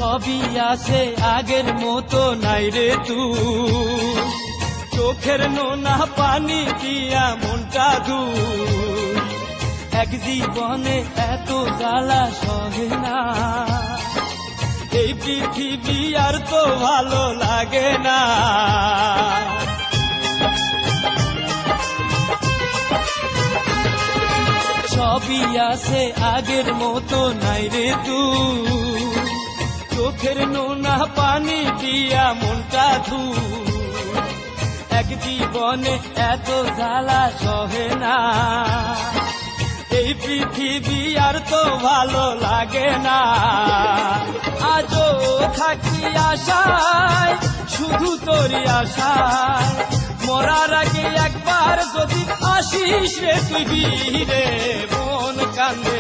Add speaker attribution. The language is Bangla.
Speaker 1: সবই আছে আগের মতো নাই রে তুই, চোখের নোনা পানি দিয়া মনটা ধুই। এক জীবনে এত জ্বালা সহে না, এই পৃথিবী আর তো ভালো লাগে না। সবই আছে আগের মতো নাই রে তুই, চোখের নোনা পানি দিয়া মনটা ধুই। এক জীবনে এত জ্বালা সহে না, এই পৃথিবী আর তো ভালো লাগে না। আজও থাকি আশায়, শুধু তোরই আশায়, মরার আগে একবার যদি আসিস রে তুই ফিরে। মন কান্দে